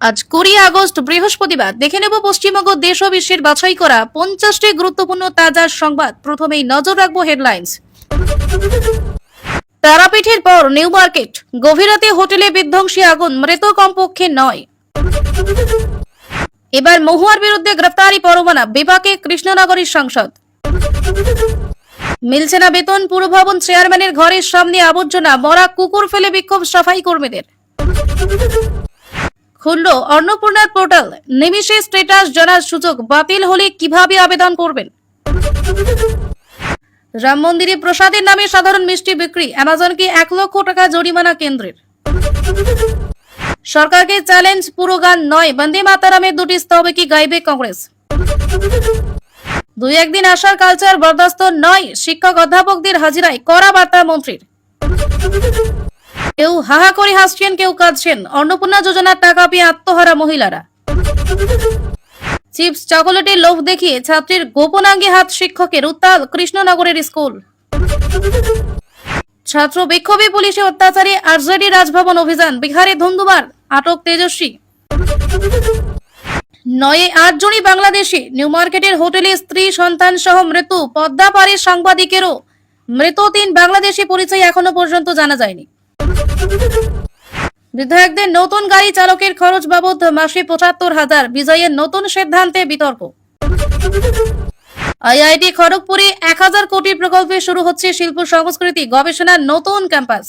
আজ 20 আগস্ট বৃহস্পতিবার দেখে নেব পশ্চিমবঙ্গ দেশ ও বিশ্বের বাছাই করা 50টি গুরুত্বপূর্ণ তাজা সংবাদ। প্রথমেই নজর রাখবো হেডলাইন্স। তারাপীঠের পর নিউ মার্কেট, গভীর রাতে হোটেলে বিধ্বংসী আগুন, মৃত কমপক্ষে 9। এবার মহুয়ার বিরুদ্ধে গ্রেফতারি পরোয়ানা, বিপাকে কৃষ্ণনগরের সাংসদ। মিলছে না বেতন, পুরভবন চেয়ারম্যানের ঘরের সামনে আবর্জনা, মরা কুকুর ফেলে বিক্ষোভ সাফাই কর্মীদের। খুলল অন্নপূর্ণার পোর্টাল, নিমিষে স্ট্যাটাস জানার সুযোগ, বাতিল হলে কিভাবে আবেদন করবেন। রাম মন্দিরে প্রসাদের নামে সাধারণ মিষ্টি বিক্রি, অ্যামাজনকে 1 লক্ষ টাকা জরিমানা কেন্দ্রের। সরকারকে চ্যালেঞ্জ, পুরো গান নয়, বন্দে মাতারামের 2টি স্তবকী গাইবে কংগ্রেস। 2-1 দিন আসার কালচার বরদাস্ত নয়, শিক্ষক অধ্যাপকদের হাজিরায় কড়া বার্তা মন্ত্রীর। কেউ হাহা করে হাসছেন, কেউ কাঁদছেন, অন্নপূর্ণা যোজনার টাকা পেয়ে আত্মহারা মহিলারা। চিপস চকোলেটের লোভ দেখিয়ে ছাত্রীর গোপনাঙ্গে হাত, শিক্ষকের উত্তাল কৃষ্ণনগরের স্কুল। ছাত্র বিক্ষোভে পুলিশে অত্যাচারে আরজেডি রাজভবন অভিযান, বিহারে ধুন্ধুমার, আটক তেজস্বী। 9-8 জনই বাংলাদেশি, নিউ মার্কেটের হোটেলে স্ত্রী সন্তান সহ মৃত্যু, পদ্মা পাড়ের সাংবাদিকেরও মৃত 3 বাংলাদেশি, পরিচয় এখনো পর্যন্ত জানা যায়নি। বিধায়কদের নতুন গাড়ি চালকের খরচ বাবদ মাসে 75,000, বিজয়ের নতুন সিদ্ধান্তে বিতর্ক। আইআইটি খড়গপুরে 1000 কোটি প্রকল্পে শুরু হচ্ছে শিল্প সংস্কৃতি গবেষণার নতুন ক্যাম্পাস।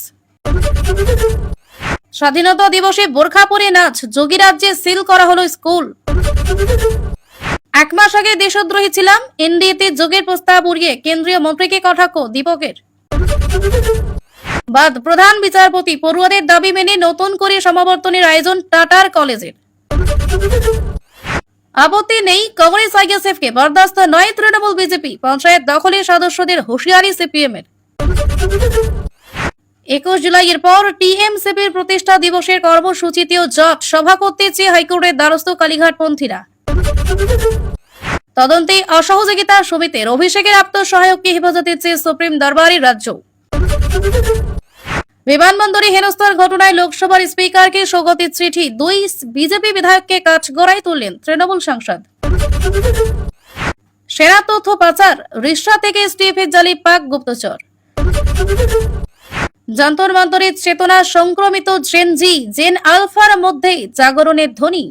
স্বাধীনতা দিবসে বোরখা পরে নাচ, যোগীরাজ্যে সিল করা হলো স্কুল। 1 মাস আগে দেশদ্রোহী ছিলাম, এনডিএতে যোগের প্রস্তাব উড়িয়ে কেন্দ্রীয় মন্ত্রীকে কটাক্ষ দীপকের। বাদ প্রধান বিচারপতি, পড়ুয়াদের দাবি মেনে নতুন করে সমাবর্তনের আয়োজন টাটার কলেজের। আপত্তি নেই, কংগ্রেস আইএসএফকে বরদাস্ত নয় তৃণমূল বিজেপি, পঞ্চায়েত দখলের সদস্যদের হুঁশিয়ারি সিপিএম এর। 21 জুলাইয়ের পর টিএমসিপির প্রতিষ্ঠা দিবসের কর্মসূচিতেও জট, সভা করতে চেয়ে হাইকোর্টের দ্বারস্থ কালীঘাটপন্থীরা। তদন্তে অসহযোগিতা সমিতির, অভিষেকের আত্মসহায়ককে হেফাজতে চেয়ে সুপ্রিম দরবারের রাজ্য। বিমানবন্দরে হেনস্থার ঘটনায় লোকসভার স্পিকারকে স্বাগতিক চিঠি, 2 বিজেপি বিধায়ককে কাঠগড়ায় তুললেন তৃণমূল সাংসদ। সেরা তথ্য পাচার, রিসরা থেকে স্টিফের জালি পাক গুপ্তচর। যন্তর মন্তরের চেতনা সংক্রমিত জেন আলফার মধ্যে জাগরণের ধ্বনি।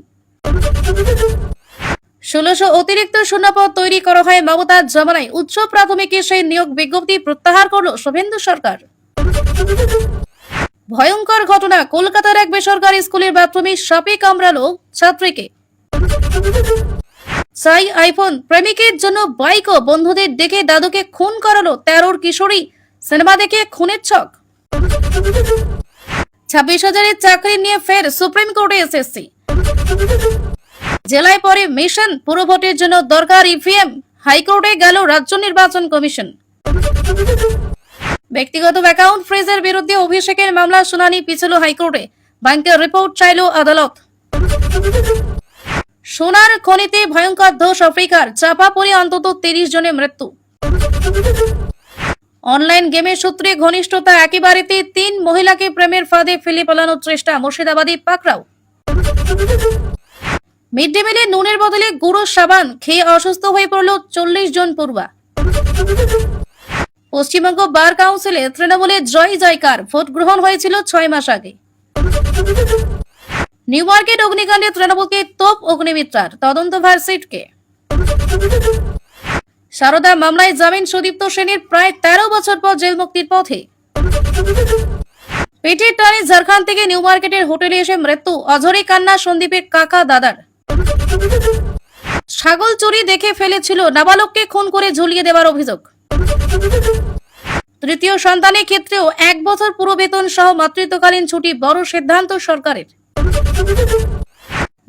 1600 অতিরিক্ত শূন্যপদ তৈরি করা হয় মমতার জমানায়, উচ্চ প্রাথমিকে সেই নিয়োগ বিজ্ঞপ্তি প্রত্যাহার করল শুভেন্দু সরকার। ভয়ঙ্কর ঘটনা, কলকাতার এক বেসরকারি স্কুলের বাথরুমে সাপে কামড়ালো ছাত্রীকে। চাই আইফোন, প্রেমিকের জন্য বাইক ও বন্ধুদের ডেকে দাদুকে খুন করালো 13 কিশোরী, সিনেমা দেখে খুনের ছক। 26,000-এর চাকরি নিয়ে ফের সুপ্রিম কোর্টে এসএসসি। জেলায় পরে মিশন, পুরো ভোটের জন্য দরকার ইভিএম, হাইকোর্টে গেল রাজ্য নির্বাচন কমিশন। ব্যক্তিগত অ্যাকাউন্ট ফ্রিজের বিরুদ্ধে অভিষেকের মামলা শুনানি পিছল হাইকোর্টে, ব্যাংকের রিপোর্ট চাইল আদালত। সোনার খনিতে ভয়ঙ্কর ধস আফ্রিকার, চাপা পড়ে অন্তত 30 জনের মৃত্যু। অনলাইন গেমের সূত্রে ঘনিষ্ঠতা, একেবারেতে 3 মহিলাকে প্রেমের ফাঁদে ফেলে পালানোর চেষ্টা, মুর্শিদাবাদী পাকড়াও। মিড ডে মিলে নুনের বদলে গুঁড়ো সাবান খেয়ে অসুস্থ হয়ে পড়ল 40 জন পড়ুয়া। পশ্চিমবঙ্গ বার কাউন্সিলে তৃণমূলের জয়কার, ভোট গ্রহণ হয়েছিল 6 মাস আগে। নিউ মার্কেট অগ্নিকাণ্ডে তৃণমূলকে তোপ অগ্নিমিত্রার, তদন্তভার সিটকে। সারদা মামলায় জামিন, সুদীপ্ত সেনের প্রায় 13 বছর পর জেল মুক্তির পথে। পেটের টানে ঝাড়খণ্ড থেকে নিউ মার্কেটের হোটেলে এসে মৃত্যু, অঝরে কান্না সন্দীপের কাকা দাদার। ছাগল চুরি দেখে ফেলেছিল, নাবালককে খুন করে ঝুলিয়ে দেওয়ার অভিযোগ। তৃতীয় সন্তানের ক্ষেত্রেও 1 বছর পুরো বেতন সহ মাতৃত্বকালীন ছুটি, বড় সিদ্ধান্ত সরকারের।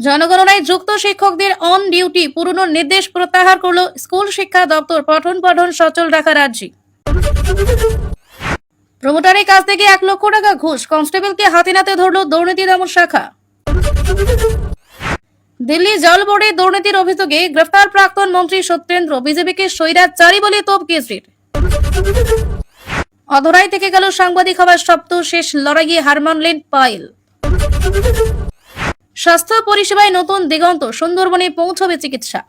জনগণনায় যুক্ত শিক্ষকদের অন ডিউটি, পুরনো নির্দেশ প্রত্যাহার করল স্কুল শিক্ষা দপ্তর, পঠন পাঠন সচল রাখার আর্জি। প্রমোটারের কাছ থেকে 1 লক্ষ টাকা ঘুষ, কনস্টেবলকে হাতে নাতে ধরল দুর্নীতি দমন শাখা। দিল্লি জল বোর্ডে দুর্নীতির অভিযোগে গ্রেফতার প্রাক্তন মন্ত্রী সত্যেন্দ্র, বিজেপিকে স্বৈরাচারী বলে তোপ কেজরির। অধরাই থেকে গেল সাংবাদিক হওয়ার সপ্তাহ শেষ লড়াইয়ে হার মানলেন পায়েল। স্বাস্থ্য পরিষেবায় নতুন দিগন্ত, সুন্দরবনে পৌঁছবে চিকিৎসা।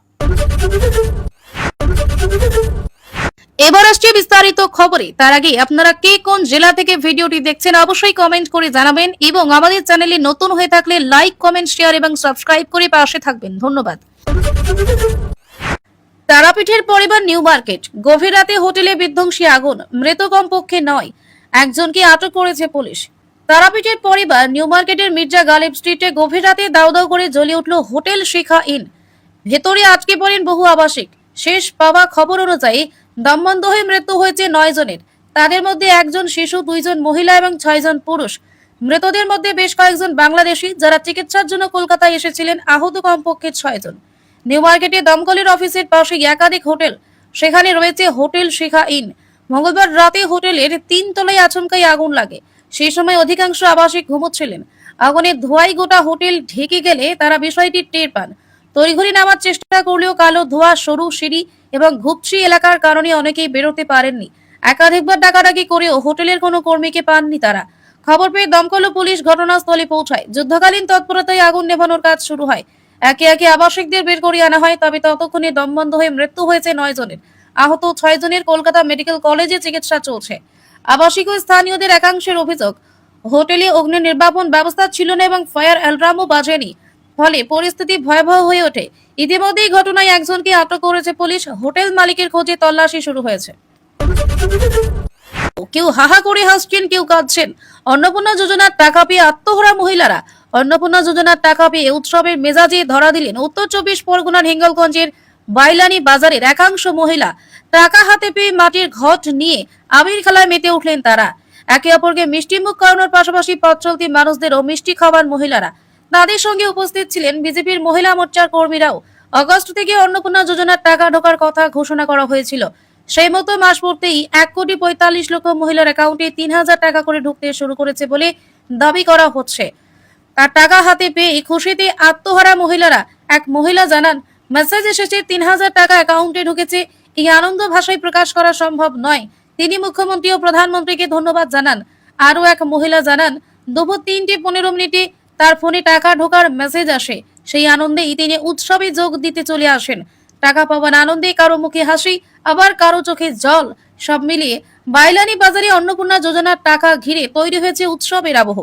এবার আসছে বিস্তারিত খবরে। তার আগে আপনারা কে কোন জেলা থেকে ভিডিওটি দেখছেন অবশ্যই কমেন্ট করে জানাবেন এবং আমাদের চ্যানেলে নতুন হয়ে থাকলে লাইক, কমেন্ট, শেয়ার এবং সাবস্ক্রাইব করে পাশে থাকবেন। ধন্যবাদ। তারাপীঠের পরিবার নিউ মার্কেট, গভীর রাতে হোটেলে বিধ্বংসী আগুন, মৃত কমপক্ষে 9, একজনকে আটক করেছে পুলিশ। তারাপীঠের পরিবার নিউ মার্কেটের মির্জা গালিব স্ট্রিটে গভীর রাতে দাউ দাউ করে জ্বলে উঠল হোটেল শিখা ইন। ভেতরে আটকে পড়েন বহু আবাসিক। শেষ পাওয়া খবর অনুযায়ী দমবন্ধ হয়ে মৃত্যু হয়েছে 9 জনের। তাদের মধ্যে একজন শিশু, 2 জন মহিলা এবং 6 জন পুরুষ। মৃতদের মধ্যে বেশ কয়েকজন বাংলাদেশি, যারা চিকিৎসার জন্য কলকাতায় এসেছিলেন। আহত কমপক্ষে 6 জন। নিউ মার্কেটে দমকলের অফিসের পাশে একাধিক হোটেল, সেখানে রয়েছে হোটেল শিখা ইন। মঙ্গলবার রাতে হোটেলের 3 তলায় আচমকাই আগুন লাগে। সেই সময় অধিকাংশ আবাসিক ঘুমোচ্ছিলেন। আগুনের ধোঁয়ায় গোটা হোটেল ঢেকে গেলে তারা বিষয়টি টের পান। তড়িঘড়ি নামার চেষ্টা করলেও কালো ধোঁয়া, সরু সিঁড়ি এবং ঘুপচি এলাকার কারণে অনেকেই বেরোতে পারেননি। একাধিকবার ডাকাডাকি করেও হোটেলের কোনো কর্মীকে পাননি তারা। খবর পেয়ে দমকল ও পুলিশ ঘটনাস্থলে পৌঁছায়। যুদ্ধকালীন তৎপরতায় আগুন নেভানোর কাজ শুরু হয়। একে একে আবাসিকদের বের করে আনা হয়, তবে ততক্ষণে দমবন্ধ হয়ে মৃত্যু হয়েছে 9 জনের। আহত 6 জনের কলকাতা মেডিকেল কলেজে চিকিৎসা চলছে। আবাসিক ও স্থানীয়দের একাংশের অভিযোগ, হোটেলে অগ্নি নির্বাপন ব্যবস্থা ছিল না এবং ফায়ার অ্যালার্মও বাজেনি, ফলে পরিস্থিতি ভয়াবহ হয়ে ওঠে। ইতিমধ্যেই ঘটনায় একজনকে আটক করেছে পুলিশ। হোটেল মালিকের খোঁজে তল্লাশি শুরু হয়েছে। কেউ হাহা করে হাসছেন, কেউ কাঁদছেন। অন্নপূর্ণা যোজনার টাকা পেয়ে আত্মহারা মহিলারা। অন্নপূর্ণা যোজনার টাকা পেয়ে উৎসবের মেজাজে ধরা দিলেন উত্তর 24 পরগনার হিঙ্গলগঞ্জের বাইলানি বাজারের একাংশ মহিলা। টাকা হাতে পেয়ে মাটির ঘট নিয়ে আবির খেলায় মেতে উঠলেন তারা। একে অপরকে মিষ্টি মুখ করানোর পাশাপাশি পথ চলতি মানুষদেরও মিষ্টি খাওয়ান মহিলারা। তাদের সঙ্গে উপস্থিত ছিলেন বিজেপির মহিলা মোর্চার কর্মীরাও। আগস্ট থেকে অন্নপূর্ণা যোজনার টাকা ঢোকার কথা ঘোষণা করা হয়েছিল। সেই মতো মাস পড়তেই 1,45,00,000 মহিলার অ্যাকাউন্টে 3,000 টাকা করে ঢুকতে শুরু করেছে বলে দাবি করা হচ্ছে। আর টাকা হাতে পেয়ে খুশিতে আত্মহারা মহিলারা। এক মহিলা জানান, মেসেজ এসেছে, 3,000 টাকা অ্যাকাউন্টে ঢুকেছে। এই আনন্দ ভাষায় প্রকাশ করা সম্ভব নয়। তিনি মুখ্যমন্ত্রী ও প্রধানমন্ত্রীকে ধন্যবাদ জানান। আরও এক মহিলা জানান, দুপুর 3:15 তার ফোনে টাকা ঢোকার মেসেজ আসে। সেই আনন্দেই তিনি উৎসবে যোগ দিতে চলে আসেন। টাকা পাওয়ার আনন্দে কারো মুখে হাসি, আবার কারো চোখে জল। সব মিলিয়ে বাইলানি বাজারে অন্নপূর্ণা যোজনার টাকা ঘিরে তৈরি হয়েছে উৎসবের আবহ।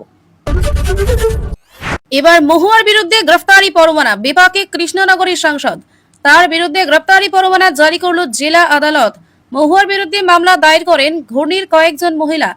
এবার মহুয়ার বিরুদ্ধে গ্রেফতারি পরোয়ানা। বিপাকে কৃষ্ণনগরের সাংসদ। তার বিরুদ্ধে গ্রেফতারি পরোয়ানা জারি করল জেলা আদালত। মহুয়ার বিরুদ্ধে মামলা দায়ের করেন ঘূর্ণির কয়েকজন মহিলা।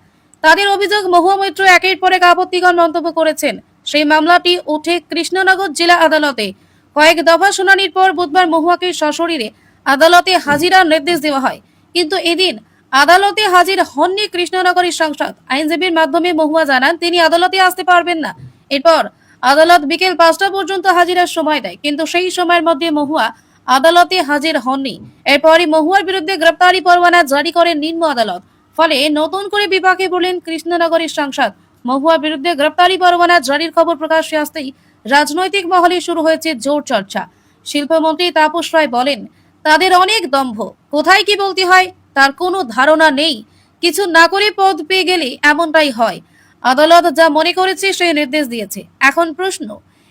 তাদের অভিযোগ, মহুয়া মৈত্র একের পর এক আপত্তিকর মন্তব্য করেছেন। সেই মামলাটি ওঠে কৃষ্ণনগর জেলা আদালতে। কয়েক দফা শুনানির পর বুধবার মহুয়াকে সশরীরে আদালতে হাজিরার নির্দেশ দেওয়া হয়। কিন্তু এদিন আদালতে হাজির হননি কৃষ্ণনগরের সাংসদ। আইনজীবীর মাধ্যমে মহুয়া জানান তিনি আদালতে আসতে পারবেন না। এরপর আদালত বিকেল 5টা পর্যন্ত হাজিরার সময় দেয়, কিন্তু সেই সময়ের মধ্যে মহুয়া আদালতে হাজির হননি। এরপরই মহুয়ার বিরুদ্ধে গ্রেফতারি পরোয়ানা জারি করেন নিম্ন আদালত। ফলে নতুন করে বিপাকে পড়লেন কৃষ্ণনগরের সাংসদ। মহুয়ার বিরুদ্ধে গ্রেফতারি পরোয়ানা জারির খবর প্রকাশ্যে আসতেই রাজনৈতিক মহলে শুরু হয়েছে জোর চর্চা। শিল্পমন্ত্রী তাপস রায় বলেন, তাদের অনেক দম্ভ, কোথায় কি বলতে হয় তার কোনো ধারণা নেই। কিছু না করে পদ পেয়ে গেলে এমনটাই হয়। আদালত যা মনে করেছে সেই নির্দেশ দিয়েছে। এখন প্রশ্ন,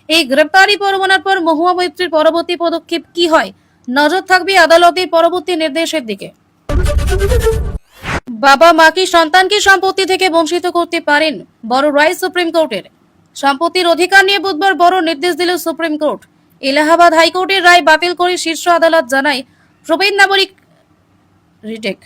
এই গ্রেফতারি পরোয়ানার পর মহুয়া মৈত্রীর পরবর্তী পদক্ষেপ কি হয়? নজর থাকবে আদালতের পরবর্তী নির্দেশের দিকে। বাবা মা কি সন্তানকে সম্পত্তি থেকে বঞ্চিত করতে পারেন? বড় রায় সুপ্রিম কোর্টের। সম্পত্তির অধিকার নিয়ে বুধবার বড় নির্দেশ দিল সুপ্রিম কোর্ট। এলাহাবাদ হাইকোর্টের রায় বাতিল করে শীর্ষ আদালত জানায়, প্রবীণ নাগরিক রিটেক।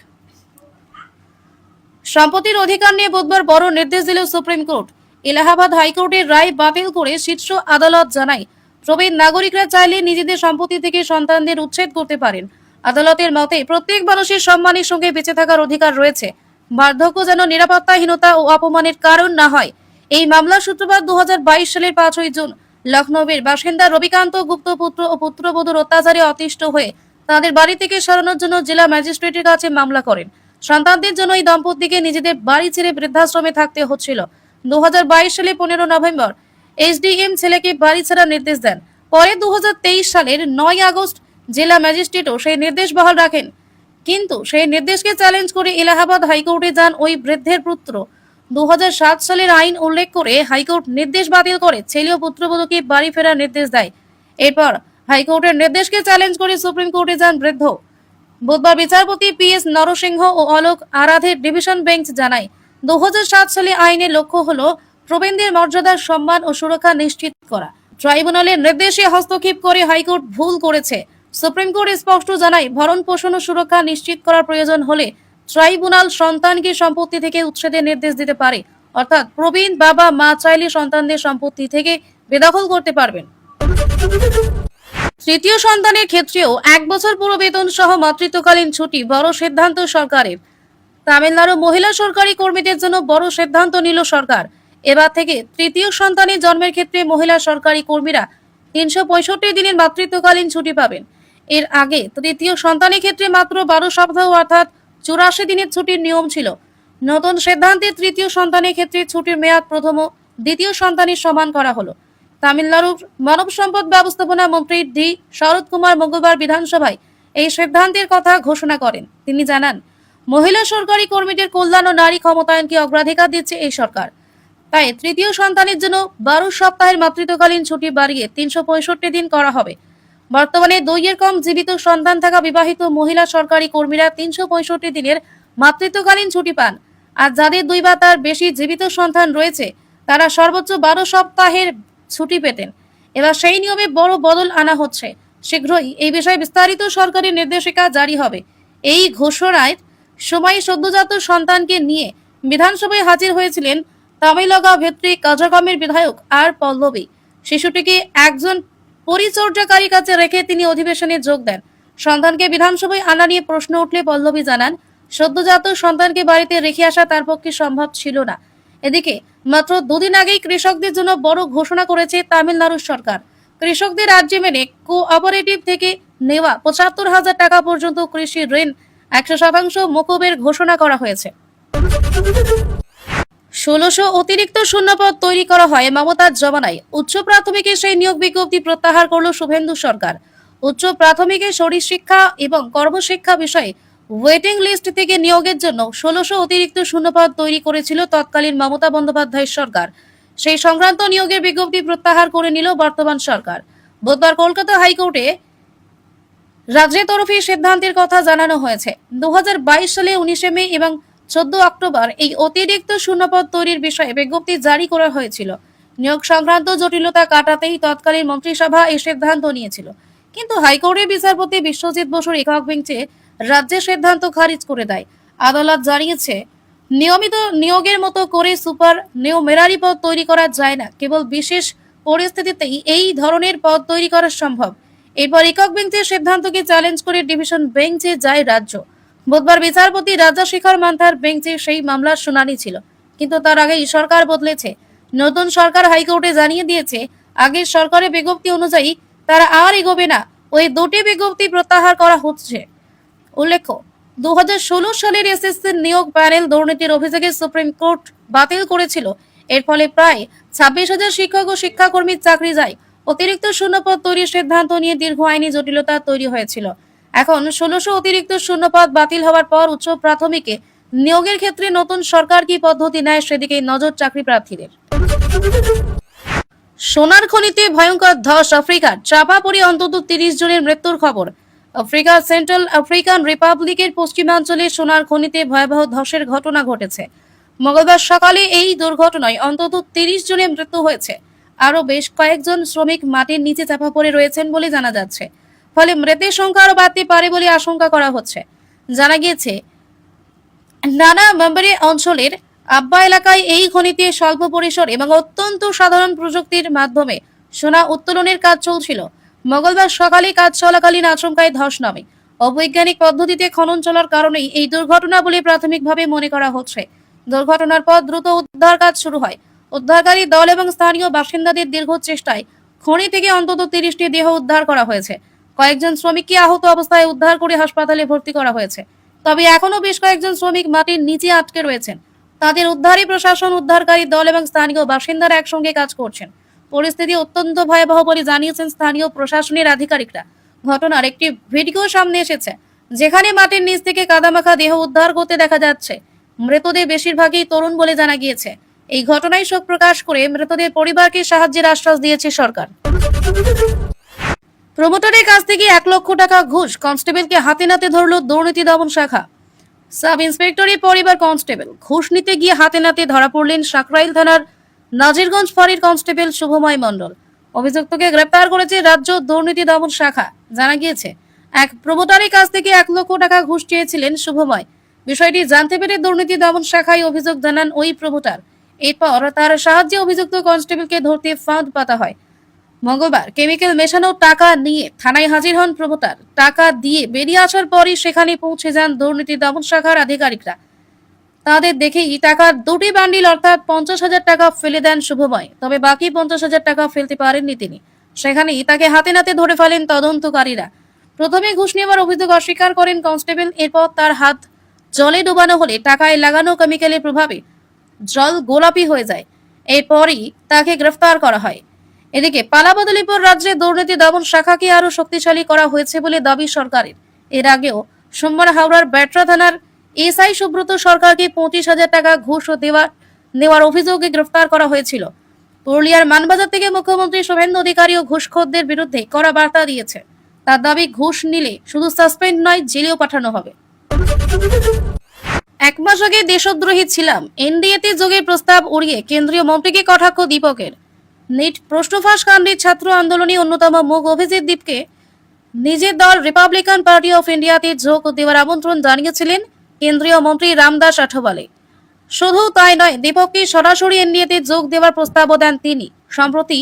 সম্পত্তির অধিকার নিয়ে বুধবার বড় নির্দেশ দিল সুপ্রিম কোর্ট। এলাহাবাদ হাইকোর্টের রায় বাতিল করে শীর্ষ আদালত জানায়, প্রবীণ নাগরিকরা চাইলে নিজেদের সম্পত্তি থেকে সন্তানদের উচ্ছেদ করতে পারেন। আদালতের মতে, প্রত্যেক মানুষের সম্মানের সঙ্গে বেঁচে থাকার অধিকার রয়েছে। বার্ধক্য যেন নিরাপত্তাহীনতা ও অপমানের কারণ না হয়। এই মামলার সূত্রপাত 2022 সালের 5ই জুন। লখনৌয়ের বাসিন্দা রবিকান্ত গুপ্ত পুত্র ও পুত্রবধূর অত্যাচারে অতিষ্ঠ হয়ে তাদের বাড়ি থেকে সরানোর জন্য জেলা ম্যাজিস্ট্রেটের কাছে মামলা করেন। সন্তানদের জন্য এই দম্পতিকে নিজেদের বাড়ি ছেড়ে বৃদ্ধাশ্রমে থাকতে হচ্ছিল। 2022 সালে 15 নভেম্বর এসডিএম ছেলেকে বাড়ি ছাড়ার নির্দেশ দেন। পরে 2023 সালের 9 আগস্ট জেলা ম্যাজিস্ট্রেটও সেই নির্দেশ বহাল রাখেন। কিন্তু সেই নির্দেশকে চ্যালেঞ্জ করে এলাহাবাদ হাইকোর্টে যান ওই বৃদ্ধের পুত্র। 2007 সালের আইন উল্লেখ করে হাইকোর্ট নির্দেশ বাতিল করে ছেলে ও পুত্রবধূকে বাড়ি ফেরার নির্দেশ দেয়। এরপর হাইকোর্টের নির্দেশকে চ্যালেঞ্জ করে সুপ্রিম কোর্টে যান বৃদ্ধ। বুধবার বিচারপতি PS নরসিংহ ও অলোক আরাধের ডিভিশন বেঞ্চ জানায়, 2007 সালে আইনের লক্ষ্য হল প্রবীণদের মর্যাদার সম্মান ও সুরক্ষা নিশ্চিত করা। ট্রাইব্যুনালের নির্দেশে হস্তক্ষেপ করে হাইকোর্ট ভুল করেছে। সুপ্রিম কোর্ট স্পষ্ট জানায়, ভরণ পোষণ ও সুরক্ষা নিশ্চিত করার প্রয়োজন হলে ট্রাইব্যুনাল সন্তানকে সম্পত্তি থেকে উচ্ছেদের নির্দেশ দিতে পারে। অর্থাৎ প্রবীণ বাবা মা চাইলে সন্তানদের সম্পত্তি থেকে বেদখল করতে পারবেন। তৃতীয় সন্তানের ক্ষেত্রেও 1 বছর পুরো বেতন সহ মাতৃত্বকালীন ছুটি বড় সিদ্ধান্ত সরকারের। তামিলনাড়ু মহিলা সরকারি কর্মীদের জন্য বড় সিদ্ধান্ত নিল সরকার। এবার থেকে তৃতীয় সন্তানের জন্মের ক্ষেত্রে মহিলা সরকারি কর্মীরা 365 দিনের মাতৃত্বকালীন ছুটি পাবেন। এর আগে তৃতীয় সন্তানের ক্ষেত্রে মাত্র 12 সপ্তাহ অর্থাৎ 84 দিনের ছুটির নিয়ম ছিল। নতুন সিদ্ধান্তে তৃতীয় সন্তানের ক্ষেত্রে ছুটির মেয়াদ প্রথম ও দ্বিতীয় সন্তানের সমান করা হলো। তামিলনাড়ুর মানব সম্পদ ব্যবস্থাপনা মন্ত্রী ডি শরৎ কুমার মঙ্গলবার বিধানসভায় এই সিদ্ধান্তের কথা ঘোষণা করেন। তিনি জানান, মহিলা সরকারি কর্মীদের কল্যাণ ও নারী ক্ষমতায়নকে অগ্রাধিকার দিচ্ছে এই সরকার। তাই তৃতীয় সন্তানের জন্য 12 সপ্তাহের মাতৃত্বকালীন ছুটি বাড়িয়ে 365 দিন করা হবে। বর্তমানে 2 এর কম জীবিত সন্তান থাকা বিবাহিত মহিলা সরকারি কর্মীরা 365 দিনের মাতৃত্বকালীন ছুটি পান। আর যাদের 2 বা তার বেশি জীবিত সন্তান রয়েছে তারা সর্বোচ্চ 12 সপ্তাহের ছুটি পেতেন। এবার সেই নিয়মে বড় বদল আনা হচ্ছে। শীঘ্রই এই বিষয়ে বিস্তারিত সরকারি নির্দেশিকা জারি হবে। এই ঘোষণায় সময় সদ্যজাত সন্তানকে নিয়ে বিধানসভায় হাজির হয়েছিলেন তামিলগাঁও ভেত্রী কাজাগমের বিধায়ক আর পল্লবী। শিশুটিকে একজন পরিচর্যাকারীর কাছে রেখে তিনি অধিবেশনে যোগ দেন। সন্তানকে বিধানসভায় আনা নিয়ে প্রশ্ন উঠলে পল্লবী জানান, সদ্যজাত সন্তানকে বাড়িতে রেখে আসা তার পক্ষে সম্ভব ছিল না। এদিকে মাত্র 2 দিন আগেই কৃষকদের জন্য বড় ঘোষণা করেছে তামিলনাড়ু সরকার। কৃষকদের রাজ্যে মেনে কোঅপারেটিভ থেকে নেওয়া 75,000 টাকা পর্যন্ত কৃষি ঋণ 100% মকুবের ঘোষণা করা হয়েছে। 1600 অতিরিক্ত শূন্যপদ তৈরি করা হয় মমতার জমানায়। উচ্চ প্রাথমিকের সেই নিয়োগ বিজ্ঞপ্তি প্রত্যাহার করল শুভেন্দু সরকার। উচ্চ প্রাথমিকের শরীরশিক্ষা এবং কর্মশিক্ষা বিষয়ে ওয়েটিং লিস্ট থেকে নিয়োগের জন্য 1600 অতিরিক্ত শূন্যপদ তৈরি করেছিল তৎকালীন মমতা বন্দ্যোপাধ্যায়ের সরকার। সেই সংক্রান্ত নিয়োগের বিজ্ঞপ্তি প্রত্যাহার করে নিল বর্তমান সরকার। বুধবার কলকাতা হাইকোর্টে রাজ্যের তরফে সিদ্ধান্তের কথা জানানো হয়েছে। 2022 সালে 19 মে এবং 14 অক্টোবর এই অতিরিক্ত শূন্যপদ তৈরির বিষয়ে বিজ্ঞপ্তি জারি করা হয়েছিল। নিয়োগ সংক্রান্ত জটিলতা কাটাতেই তৎকালীন মন্ত্রিসভা এই সিদ্ধান্ত নিয়েছিল। কিন্তু হাইকোর্টের বিচারপতি বিশ্বজিৎ বসুর একক বেঞ্চে রাজ্যের সিদ্ধান্ত খারিজ করে দেয়। আদালত জানিয়েছে, নিয়মিত নিয়োগের মতো করে সুপার নিউমেরারি পদ তৈরি করা যায় না। কেবল বিশেষ পরিস্থিতিতেই এই ধরনের পদ তৈরি করা সম্ভব। এরপর একক বেঞ্চের সিদ্ধান্তকে চ্যালেঞ্জ করে ডিভিশন বেঞ্চে যায় রাজ্য। বুধবার বিচারপতি রাজাশেখর মান্থার বেঞ্চে সেই মামলার শুনানি ছিল। কিন্তু তার আগেই সরকার বদলেছে। নতুন সরকার হাইকোর্টে জানিয়ে দিয়েছে, আগের সরকারের বিজ্ঞপ্তি অনুযায়ী তারা আর এগোবে না। ওই 2টি বিজ্ঞপ্তি প্রত্যাহার করা হচ্ছে। উল্লেখ্য, 2016 সালের এসএসসি নিয়োগ প্যানেল দুর্নীতির অভিযোগে সুপ্রিম কোর্ট বাতিল করেছিল। এর ফলে প্রায় 26,000 শিক্ষক ও শিক্ষাকর্মীর চাকরি যায়। অতিরিক্ত শূন্যপদ তৈরির সিদ্ধান্ত নিয়ে দীর্ঘ আইনি জটিলতা তৈরি হয়েছিল। এখন 1600 অতিরিক্ত শূন্যপদ বাতিল হওয়ার পর উচ্চ প্রাথমিকে নিয়োগের ক্ষেত্রে নতুন সরকার কি পদ্ধতি নেয় সেদিকে নজর চাকরি প্রার্থীদের। সোনার খনিতে ভয়ঙ্কর ধস আফ্রিকার, চাপা পড়ে অন্তত 30 জনের মৃত্যুর খবর। আফ্রিকার সেন্ট্রাল আফ্রিকান রিপাবলিকের পশ্চিমাঞ্চলে সোনার খনিতে ভয়াবহ ধসের ঘটনা ঘটেছে। মঙ্গলবার সকালে এই দুর্ঘটনায় অন্তত 30 জনের মৃত্যু হয়েছে। আরও বেশ কয়েকজন শ্রমিক মাটির নিচে চাপা পড়ে রয়েছেন বলে জানা যাচ্ছে। ফলে মৃতের সংখ্যা আরও বাড়তে পারে বলে আশঙ্কা করা হচ্ছে। জানা গিয়েছে, নানা মেম্বারি অঞ্চলের আব্বা এলাকায় এই খনিতে স্বল্প পরিসর এবং অত্যন্ত সাধারণ প্রযুক্তির মাধ্যমে সোনা উত্তোলনের কাজ চলছিল। মঙ্গলবার সকালে কাজ চলাকালীন আচমকায় ধস নামে। অবৈজ্ঞানিক পদ্ধতিতে খনন চলার কারণেই এই দুর্ঘটনা বলে প্রাথমিকভাবে মনে করা হচ্ছে। দুর্ঘটনার পর দ্রুত উদ্ধার কাজ শুরু হয়। উদ্ধারকারী দল এবং স্থানীয় বাসিন্দাদের দীর্ঘ চেষ্টায় খনি থেকে অন্তত 30টি দেহ উদ্ধার করা হয়েছে। কয়েকজন শ্রমিককে আহত অবস্থায় উদ্ধার করে হাসপাতালে ভর্তি করা হয়েছে। তবে এখনো বেশ কয়েকজন শ্রমিক মাটির নিচে আটকে রয়েছেন। তাদের উদ্ধারে প্রশাসন, উদ্ধারকারী দল এবং স্থানীয় বাসিন্দারা একসঙ্গে কাজ করছেন। পরিস্থিতি অত্যন্ত ভয়াবহ বলে জানিয়েছেন স্থানীয় প্রশাসনের আধিকারিকরা। ঘটনার একটি ভিডিও সামনে এসেছে, যেখানে মাটির নিচ থেকে কাদামাখা দেহ উদ্ধার করতে দেখা যাচ্ছে। মৃতদের বেশিরভাগই তরুণ বলে জানা গিয়েছে। এই ঘটনায় শোক প্রকাশ করে মৃতদের পরিবারকে সাহায্যের আশ্বাস দিয়েছে সরকার। প্রমোটারের কাছ থেকে 1 লক্ষ টাকা ঘুষ, কনস্টেবলকে হাতে নাতে ধরল দুর্নীতি দমন শাখা। সাব ইন্সপেক্টরের পরিবার কনস্টেবল ঘুষ নিতে গিয়ে হাতে নাতে ধরা পড়লেন সাকরাইল থানার নাজিরগঞ্জ ফাঁড়ির কনস্টেবল শুভময় মণ্ডল। অভিযুক্তকে গ্রেপ্তার করেছে রাজ্য দুর্নীতি দমন শাখা। জানা গিয়েছে, এক প্রমোটারের কাছ থেকে 1 লক্ষ টাকা ঘুষ চেয়েছিলেন শুভময়। বিষয়টি জানতে পেরে দুর্নীতি দমন শাখায় অভিযোগ জানান ওই প্রমোটার। এরপর তার সাহায্যে অভিযুক্ত কনস্টেবলকে ধরতে ফাঁদ পাতা হয়। মঙ্গলবার কেমিক্যাল মেশানো টাকা নিয়ে থানায় হাজির হন প্রমোটার। টাকা দিয়ে বেরিয়ে আসার পরই সেখানে পৌঁছে যান দুর্নীতি দমন শাখার আধিকারিকরা। তাদের দেখেই টাকার 2টি বান্ডিল অর্থাৎ 50,000 টাকা ফেলে দেন শুভময়। তবে বাকি 50,000 টাকা ফেলতে পারেননি তিনি। সেখানেই তাকে হাতে নাতে ধরে ফেলেন তদন্তকারীরা। প্রথমে ঘুষ নেওয়ার অভিযোগ অস্বীকার করেন কনস্টেবল। এরপর তার হাত জলে ডোবানো হলে টাকায় লাগানো কেমিক্যালের প্রভাবে জল গোলাপি হয়ে যায়। এরপরই তাকে গ্রেফতার করা হয়। এদিকে পালাবদলীপুর রাজ্যে দুর্নীতি দমন শাখাকে আরো শক্তিশালী করা হয়েছে বলে দাবি সরকারের। এর আগেও সোমবার হাওড়ার ব্যাটরা থানার এসআই সুব্রত সরকারকে 25,000 টাকা ঘুষ নেওয়ার অভিযোগে গ্রেফতার করা হয়েছিল। পুরুলিয়ার মানবাজার থেকে মুখ্যমন্ত্রী শুভেন্দু অধিকারীও ঘুষখোরদের বিরুদ্ধে কড়া বার্তা দিয়েছে। তার দাবি, ঘুষ নিলে শুধু সাসপেন্ড নয়, জেলেও পাঠানো হবে। 1 মাস আগে দেশদ্রোহী ছিলাম, এনডিএতে যোগের প্রস্তাব উড়িয়ে কেন্দ্রীয় মন্ত্রীকে কটাক্ষ দীপকের। নিট প্রশ্নফাঁস কাণ্ডে ছাত্র আন্দোলনে অন্যতম মুখ অভিজিৎ দীপকে নিজের দল রিপাবলিকান পার্টি অফ ইন্ডিয়াতে যোগ দেওয়ার আমন্ত্রণ জানিয়েছিলেন কেন্দ্রীয় মন্ত্রী রামদাস আঠাওয়ালে। শুধু তাই নয়, দীপককে সরাসরি এনডিএতে যোগ দেওয়ার প্রস্তাবও দেন তিনি। সম্প্রতি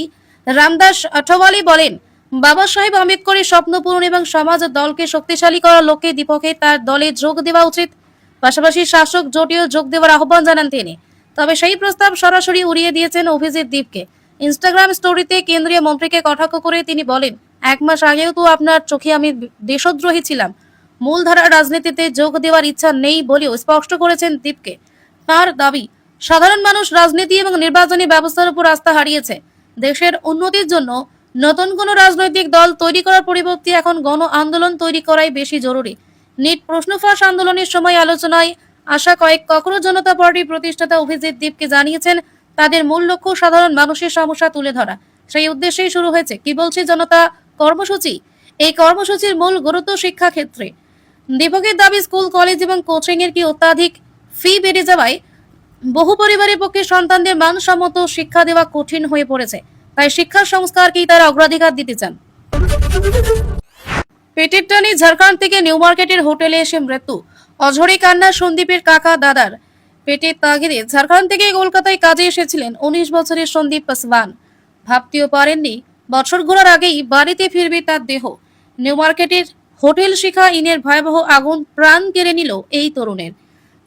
রামদাস আঠাওয়ালে বলেন, বাবা সাহেব আম্বেদকরের স্বপ্ন পূরণ এবং সমাজ দলকে শক্তিশালী করার লক্ষ্যে দীপকে তার দলে যোগ দেওয়া উচিত। পাশাপাশি শাসক জোটেও যোগ দেওয়ার আহ্বান জানান তিনি। তবে সেই প্রস্তাব সরাসরি উড়িয়ে দিয়েছেন অভিজিৎ দীপকে। ইনস্টাগ্রাম স্টোরিতে কেন্দ্রীয় মন্ত্রীকে কটাক্ষ করে তিনি বলেন, 1 মাস আগেও তো আপনার চোখে আমি দেশদ্রোহী ছিলাম, মূলধারার রাজনীতিতে যোগ দেওয়ার ইচ্ছা নেই বলেও স্পষ্ট করেছেন দীপকে। তার দাবি, সাধারণ মানুষ রাজনীতি এবং নির্বাচনী ব্যবস্থার উপর আস্থা হারিয়েছে। দেশের উন্নতির জন্য নতুন কোনো রাজনৈতিক দল তৈরি করার পরিবর্তে এখন গণ আন্দোলন তৈরি করাই বেশি জরুরি। নিট প্রশ্নফাঁস আন্দোলনের সময় আলোচনায় আসা কয়েক ককরোচ জনতা পার্টির প্রতিষ্ঠাতা অভিজিৎ দীপকে জানিয়েছেন, তাদের মূল লক্ষ্য সাধারণ মানুষের সমস্যা তুলে ধরা। সেই উদ্দেশ্যেই শুরু হয়েছে কি বলছে জনতা কর্মসূচি। এই কর্মসূচির মূল গুরুত্ব শিক্ষা ক্ষেত্রে। দীপকের দাবি, স্কুল, কলেজ এবং কোচিং এর কি অত্যাধিক ফি বেড়ে যাওয়ায় বহু পরিবারের পক্ষে সন্তানদের মানসম্মত শিক্ষা দেওয়া কঠিন হয়ে পড়েছে। তাই শিক্ষা সংস্কারকেই তারা অগ্রাধিকার দিতে চান। পেটের টানে ঝাড়খণ্ড থেকে নিউ মার্কেটের হোটেলে এসে মৃত্যু, অঝরে কান্না সন্দীপের কাকা দাদার। পেটের তাগিদে ঝাড়খণ্ড থেকে কলকাতায় কাজে এসেছিলেন 19 বছরের সন্দীপ পাসওয়ান। ভাবতেও পারেননি বছর ঘোরার আগেই বাড়িতে ফিরবে তার দেহ। নিউ মার্কেটের হোটেল শিখা ইনের ভয়াবহ আগুন প্রাণ কেড়ে নিল এই তরুণের।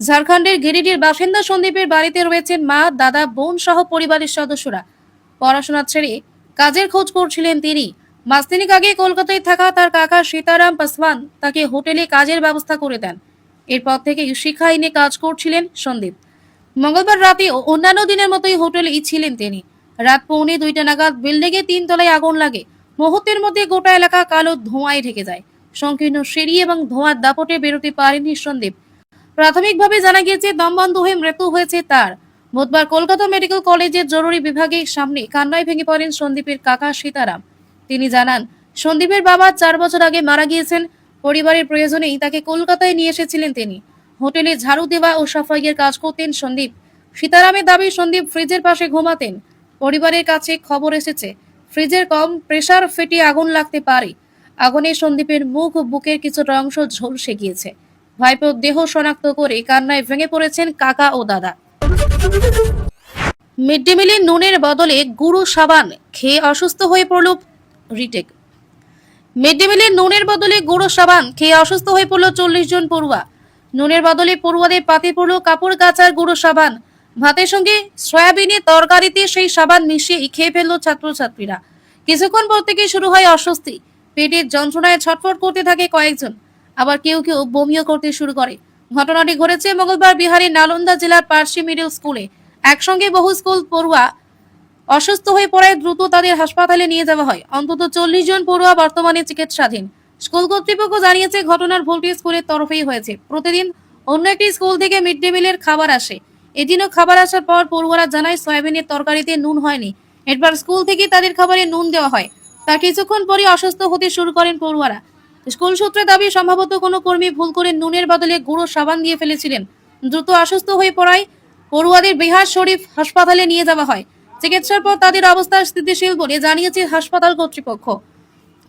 ঝাড়খণ্ডের গিরিডির বাসিন্দা সন্দীপের বাড়িতে রয়েছেন মা, দাদা, বোন সহ পরিবারের সদস্যরা। পড়াশোনা ছেড়ে কাজের খোঁজ করছিলেন তিনি। মাস তিনেক আগে কলকাতায় থাকা তার কাকা সীতারাম পাসওয়ান তাকে হোটেলে কাজের ব্যবস্থা করে দেন। এরপর থেকে শিখা ইনে কাজ করছিলেন সন্দীপ। মঙ্গলবার রাতেও অন্যান্য দিনের মতোই হোটেলেই ছিলেন তিনি। রাত 1:45 নাগাদ বিল্ডিংয়ে 3 তলায় আগুন লাগে। মুহূর্তের মধ্যে গোটা এলাকা কালো ধোঁয়ায় ঢেকে যায়। সংকীর্ণ সিঁড়ি এবং ধোঁয়ার দাপটে বেরোতে পারেননি সন্দীপ। প্রাথমিকভাবে জানা গিয়েছে দম বন্ধ হয়ে মৃত্যু হয়েছে তার। বুধবার কলকাতা মেডিকেল কলেজের জরুরি বিভাগের সামনে কান্নায় ভেঙে পড়েন সন্দীপের কাকা সীতারাম। তিনি জানান, সন্দীপের বাবা 4 বছর আগে মারা গিয়েছেন। পরিবারের প্রয়োজনেই তাকে কলকাতায় নিয়ে এসেছিলেন তিনি। হোটেলে ঝাড়ু দেওয়া ও সাফাইয়ের কাজ করতেন সন্দীপ। সীতারামের দাবি, সন্দীপ ফ্রিজের পাশে ঘুমাতেন। পরিবারের কাছে খবর এসেছে ফ্রিজের কম প্রেসার ফেটে আগুন লাগতে পারে। আগুনে সন্দীপের মুখ, বুকের কিছুটা অংশ ঝলসে গিয়েছে। ভাইপোর দেহ শনাক্ত করে কান্নায় ভেঙে পড়েছেন কাকা ও দাদা। মিড ডে মিলে নুনের বদলে গুঁড়ো সাবান খেয়ে অসুস্থ হয়ে পড়ল রিটেক। মিড ডে মিলে নুনের বদলে গুঁড়ো সাবান খেয়ে অসুস্থ হয়ে পড়ল 40 জন পড়ুয়া। নুনের বদলে পড়ুয়াদের পাতে পড়ল কাপড় কাচার গুঁড়ো সাবান। ভাতের সঙ্গে সয়াবিনের তরকারিতে সেই সাবান মিশিয়ে খেয়ে ফেলল ছাত্রছাত্রীরা। কিছুক্ষণ পর থেকেই শুরু হয় অস্বস্তি। পেটের যন্ত্রণায় ছটফট করতে থাকে কয়েকজন, আবার কেউ কেউ বমিও করতে শুরু করে। ঘটনাটি ঘটেছে মঙ্গলবার বিহারের নালন্দা জেলার পার্সি মিডল স্কুলে। একসঙ্গে বহু স্কুল পড়ুয়া অসুস্থ হয়ে পড়ায় দ্রুত তাদের হাসপাতালে নিয়ে যাওয়া হয়। অন্তত 40 জন পড়ুয়া বর্তমানে চিকিৎসাধীন। স্কুল কর্তৃপক্ষ জানিয়েছে, ঘটনার ভুলটি স্কুলের তরফেই হয়েছে। প্রতিদিন অন্য একটি স্কুল থেকে মিড ডে মিলের খাবার আসে। এদিনও খাবার আসার পর পড়ুয়ারা জানায় সয়াবিনের তরকারিতে নুন হয়নি। এরপর স্কুল থেকে তাদের খাবারে নুন দেওয়া হয়। তার কিছুক্ষণ পরই অসুস্থ হতে শুরু করেন পড়ুয়ারা। স্কুল সূত্রে দাবি সম্ভবত কোনো কর্মী ভুল করে নুনের বদলে গুঁড়ো সাবান দিয়ে ফেলেছিলেন। দ্রুত অসুস্থ হয়ে পড়ায় পড়ুয়াদের বিহার শরীফ হাসপাতালে নিয়ে যাওয়া হয়। চিকিৎসার পর তাদের অবস্থা স্থিতিশীল বলে জানিয়েছে হাসপাতাল কর্তৃপক্ষ।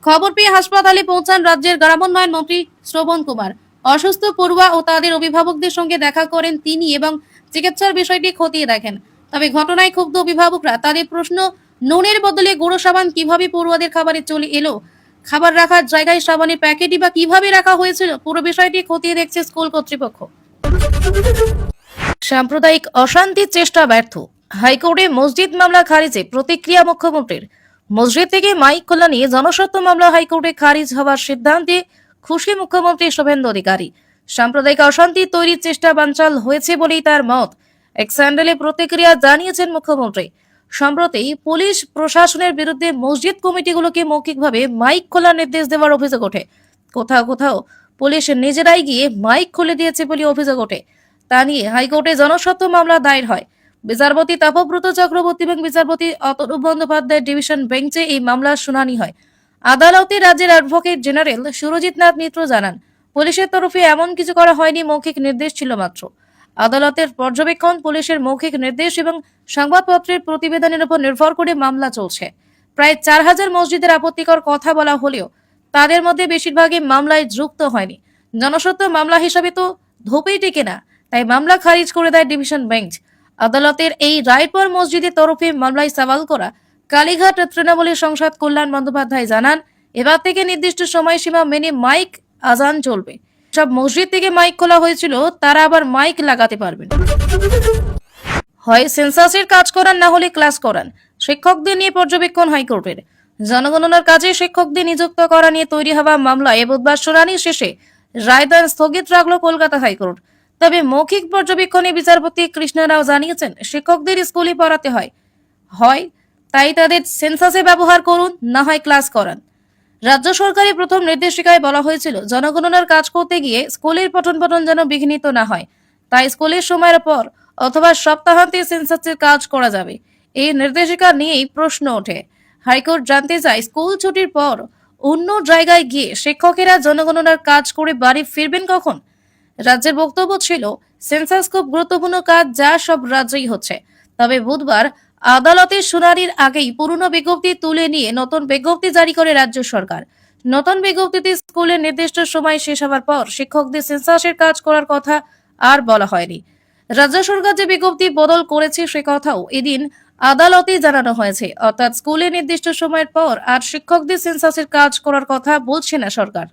খবর পেয়ে হাসপাতালে পৌঁছান রাজ্যের গ্রামোন্নয়ন মন্ত্রী শ্রবণ কুমার। অসুস্থ পড়ুয়া ও তাদের অভিভাবকদের সঙ্গে দেখা করেন তিনি এবং চিকিৎসার বিষয়টি খতিয়ে দেখেন। তবে ঘটনায় ক্ষুব্ধ অভিভাবকরা তাদের প্রশ্ন, নুনের বদলে গুঁড়ো সাবান কিভাবে পড়ুয়াদের খাবারে চলে এলো? খাবার রাখার জায়গায় সাবানের প্যাকেটই বা কিভাবে রাখা হয়েছিল? পুরো বিষয়টি খতিয়ে দেখছে স্কুল কর্তৃপক্ষ। সাম্প্রদায়িক অশান্তির চেষ্টা ব্যর্থ, হাইকোর্টে মসজিদ মামলা খারিজে প্রতিক্রিয়া মুখ্যমন্ত্রীর। মসজিদ থেকে মাইক খোলা নিয়ে জনস্বার্থ মামলা হাইকোর্টে খারিজ হওয়ার সিদ্ধান্তে খুশি মুখ্যমন্ত্রী শুভেন্দু অধিকারী। সাম্প্রদায়িক অশান্তি তৈরির চেষ্টা বানচাল হয়েছে বলেই তার মত। এক স্যান্ডেলে প্রতিক্রিয়া জানিয়েছেন মুখ্যমন্ত্রী। সম্প্রতি পুলিশ প্রশাসনের বিরুদ্ধে মসজিদ কমিটিগুলোকে মৌখিকভাবে মাইক খোলার নির্দেশ দেওয়ার অভিযোগ ওঠে। কোথাও কোথাও পুলিশ নিজেরাই গিয়ে মাইক খুলে দিয়েছে বলে অভিযোগ ওঠে। তা নিয়ে হাইকোর্টে জনস্বার্থ মামলা দায়ের হয়। বিচারপতি তাপব্রত চক্রবর্তী এবং বিচারপতি অতনুপ বন্দ্যোপাধ্যায়ের ডিভিশন বেঞ্চে এই মামলার শুনানি হয়। আদালতে রাজ্যের অ্যাডভোকেট জেনারেল সুরজিৎ নাথ মিত্র জানান, পুলিশের তরফে এমন কিছু করা হয়নি, মৌখিক নির্দেশ ছিল মাত্র। আদালতের পর্যবেক্ষণ, পুলিশের মৌখিক নির্দেশ এবং সংবাদপত্রের প্রতিবেদনের উপর নির্ভর করে মামলা চলছে। প্রায় 4000 মসজিদের আপত্তিকর কথা বলা হলেও তাদের মধ্যে বেশিরভাগই মামলায় যুক্ত হয়নি। জনস্বার্থ মামলা হিসাবে তো ধোপেই টেকে না, তাই মামলা খারিজ করে দেয় ডিভিশন বেঞ্চ। আদালতের এই রায়ের পর মসজিদের তরফে মামলায় সওয়াল করা কালীঘাট তৃণমূলের সাংসদ কল্যাণ বন্দ্যোপাধ্যায় জানান, এবার থেকে নির্দিষ্ট সময়সীমা মেনে মাইক আজান চলবে। সব মসজিদ থেকে মাইক খোলা হয়েছিল, তারা আবার মাইক লাগাতে পারবেন। হয় সেন্সাসের কাজ করান, না হলে ক্লাস করান। শিক্ষকদের নিয়ে পর্যবেক্ষণ হাইকোর্টের। জনগণনার কাজে শিক্ষকদের নিযুক্ত করা নিয়ে তৈরি হওয়া মামলায় বুধবার শুনানি শেষে রায়দান স্থগিত রাখল কলকাতা হাইকোর্ট। তবে মৌখিক পর্যবেক্ষণে বিচারপতি কৃষ্ণা রাও জানিয়েছেন, শিক্ষকদের স্কুলে পড়াতে হয় তাই তাদের সেন্সাসে ব্যবহার করুন, না হয় ক্লাস করান। রাজ্য সরকারের প্রথম নির্দেশিকায় বলা হয়েছিল, জনগণনার কাজ করতে গিয়ে স্কুলের পঠন পাঠন যেন বিঘ্নিত না হয়, তাই স্কুলের সময়ের পর অথবা সপ্তাহান্তে সেন্সাসের কাজ করা যাবে। এই নির্দেশিকা নিয়েই প্রশ্ন ওঠে। হাইকোর্ট জানতে চায়, স্কুল ছুটির পর অন্য জায়গায় গিয়ে শিক্ষকেরা জনগণনার কাজ করে বাড়ি ফিরবেন কখন? রাজ্যের বক্তব্য ছিল, সেন্সাস খুব গুরুত্বপূর্ণ কাজ, যা সব রাজ্যেই হচ্ছে। তবে বুধবার আদালতের শুনানির আগেই পুরনো বিজ্ঞপ্তি তুলে নিয়ে নতুন বিজ্ঞপ্তি জারি করে রাজ্য সরকার। নতুন বিজ্ঞপ্তিতে স্কুলের নির্দিষ্ট সময় শেষ হওয়ার পর শিক্ষকদের সেন্সাসের কাজ করার কথা আর বলা হয়নি। রাজ্য সরকার যে বিজ্ঞপ্তি বদল করেছে সে কথাও এদিন আদালতে জানানো হয়েছে। অর্থাৎ স্কুলের নির্দিষ্ট সময়ের পর আর শিক্ষকদের সেন্সাসের কাজ করার কথা বলছে না সরকার।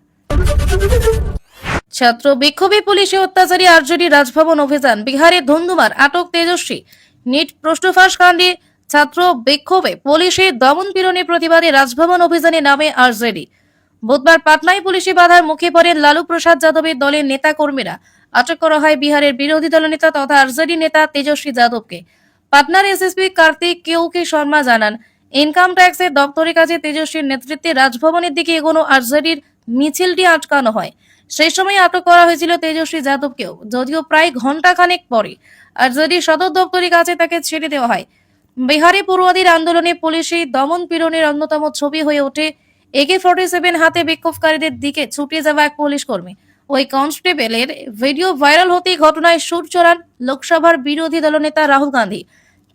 ছাত্র বিক্ষোভে পুলিশে অত্যাচারী আরজেডি রাজভবন অভিযান, বিহারের ধুন্ধুমার, আটক তেজস্বী। নিট প্রশ্নফাঁস কাণ্ডে ছাত্র বিক্ষোভে পুলিশের দমন পীড়নের প্রতিবাদে রাজভবন অভিযানে নামে আরজেডি। বুধবার পাটনায় পুলিশি বাধার মুখে পড়েন লালু প্রসাদ যাদবের দলের নেতা কর্মীরা। আটক করা হয় বিহারের বিরোধী দলনেতা তথা আরজেডি নেতা তেজস্বী যাদবকে। পাটনার এসএসপি কার্তিক কেউকে শর্মা জানান, ইনকাম ট্যাক্সের দপ্তরের কাছে তেজস্বীর নেতৃত্বে রাজভবনের দিকে এগোনো আরজেডির মিছিলটি আটকানো হয়। সেই সময় আটক করা হয়েছিল তেজস্বী যাদবকেও, যদিও প্রায় ঘণ্টাখানেক পরে আরজেডি সদর দপ্তরের কাছে তাকে ছেড়ে দেওয়া হয়। বিহারে পড়ুয়াদের আন্দোলনে পুলিশি দমন পীড়নের অন্যতম ছবি হয়ে ওঠে AK-47 হাতে বিক্ষোভকারীদের দিকে ছুটে যাওয়া এক পুলিশ কর্মী। ওই কনস্টেবলের ভিডিও ভাইরাল হতেই ঘটনায় সুর চড়ান লোকসভার বিরোধী দলনেতা রাহুল গান্ধী।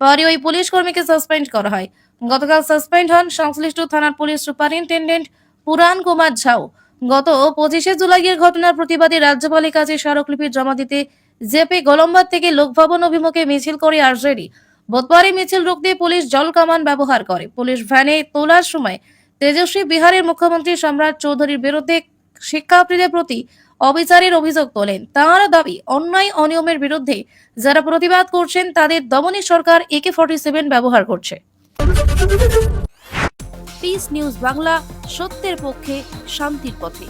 পরে ওই পুলিশ কর্মীকে সাসপেন্ড করা হয়। গতকাল সাসপেন্ড হন সংশ্লিষ্ট থানার পুলিশ সুপারিনটেন্ডেন্ট পুরাণ কুমার ঝাও। গত 25 জুলাইয়ের ঘটনার প্রতিবাদে রাজ্যপালের কাছে স্মারকলিপি জমা দিতে জেপি গোলম্বর থেকে লোকভবন অভিমুখে মিছিল করে আরজেডি। বুধবারে মিছিল রুখতে পুলিশ জল কামান ব্যবহার করে। পুলিশ ভ্যানে তোলার সময় তেজস্বী বিহারের মুখ্যমন্ত্রী সম্রাট চৌধুরীর বিরুদ্ধে শিক্ষার্থীদের প্রতি অবিচারের অভিযোগ তোলেন। তাঁর দাবি, অন্যায় অনিয়মের বিরুদ্ধে যারা প্রতিবাদ করছেন তাদের দমনে সরকার AK-47 ব্যবহার করছে। পিস নিউজ বাংলা, সত্যের পক্ষে, শান্তির পথে।